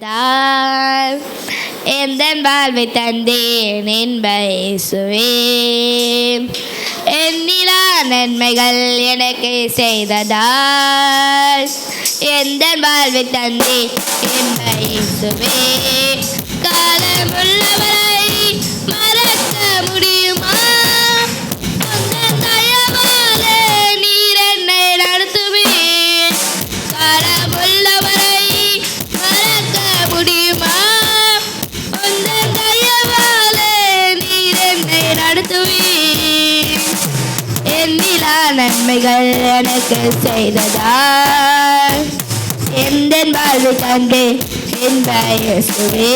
செய்தார். எந்தன் வாழ்வை தந்தேன் என்ப இயேசுவே. எண்ணிலா நன்மைகள் எனக்கு செய்ததால் எந்தன் வாழ்வை தந்தேன் என்ப இயேசுவே. காலமுள்ளவரை மறக்க முடியுமா? உந்தன் தயவாலே நீர் என்னை நடத்துவீர். காலமுள்ளவரை மறக்க முடியுமா? உந்தன் தயவாலே நீர் என்னை நடத்துவீர். எண்ணிலா நன்மைகள் எனக்கு செய்ததால் எந்தன் வாழ்வை தந்தேன் என்ப இயேசுவே.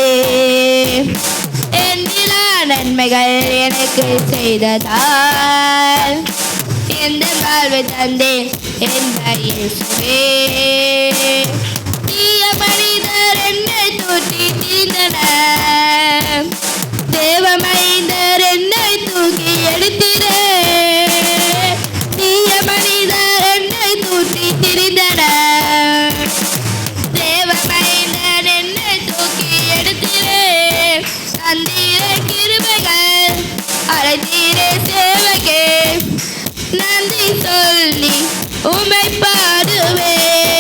எண்ணிலா நன்மைகள் எனக்கு செய்ததால் எந்தன் வாழ்வை தந்தேன் என்ப இயேசுவே. தீய மனிதர் என்னை தூக்கி திரிந்தனர். தேவ மைந்தர் என்னை தூக்கி எடுத்திரே. தீய மனிதர் என்னை தூக்கி திரிந்தனர். தேவ மைந்தர் என்னை தூக்கி எடுத்திரே. தந்தீர கிருபைகள் அழைத்தீரே சேவைக்கே. நன்றி சொல்லி உம்மை பாடுவேன்.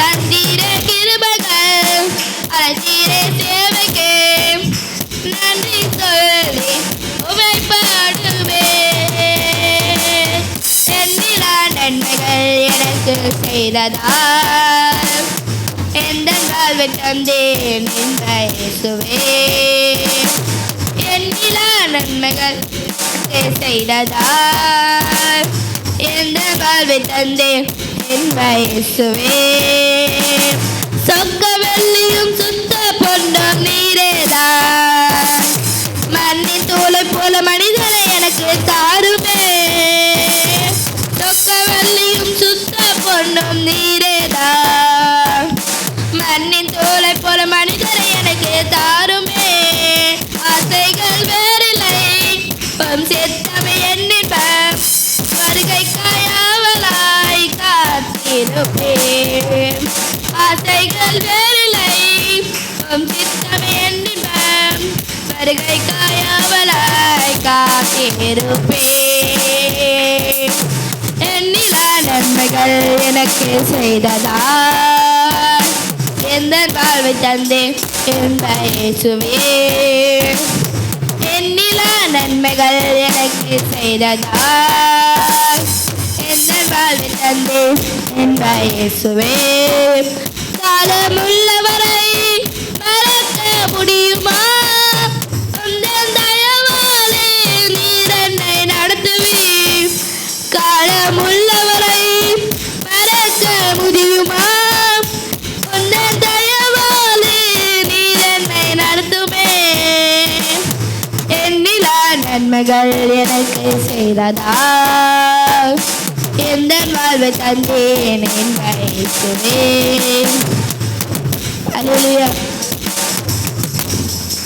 தந்தீர கிருபைகள் அழைத்தீரே சேவைக்கே. நன்றி சொல்லி உம்மை பாடுவேன். எண்ணிலா நன்மைகள் எனக்கு செய்ததால் எந்தன் வாழ்வை தந்தேன் என்ப இயேசுவே. எண்ணிலா நன்மைகள் எனக்கு செய்ததால் எந்தன் வாழ்வை தந்தேன் என்ப இயேசுவே. சொக்க வெள்ளியும் சுத்த பொன்னும் நீரேதான். மண்ணின் தூளை போல மனிதனை எனக்கு தாருமே. சொக்க வெள்ளியும் சுத்த பொன்னும் நீரேதான். மண்ணின் தூளை போல மனிதனை எனக்கு தாருமே. ஆசைகள் வேறில்லை சித்தமே எண்ணிப்பேன். வருகைக்காய் ஆவலாய் காத்திருப்பேன். ஆசைகள் வேறில்லை சித்தமே எண்ணிப்பேன். வருகைக்காய் ஆவலாய் காத்திருப்பேன். எண்ணிலா நன்மைகள் எனக்கு செய்ததால் எந்தன் வாழ்வை தந்தேன் என்ப இயேசுவே. எண்ணிலா நன்மைகள் எனக்கு செய்ததால் எந்தன் வாழ்வை தந்தேன் என்ப இயேசுவே. காலமுள்ளவரை மறக்க முடியுமா? உந்தன் தயவாலே நீர் என்னை நடத்துவீர். காலமுள்ளவரை மறக்க முடியுமா? உந்தன் தயவாலே நீர் என்னை நடத்துமே. எண்ணிலா நன்மைகள் எனக்கு செய்ததால் எந்தன் வாழ்வை தந்தேன் என்ப இயேசுவே. அல்லேலூயா.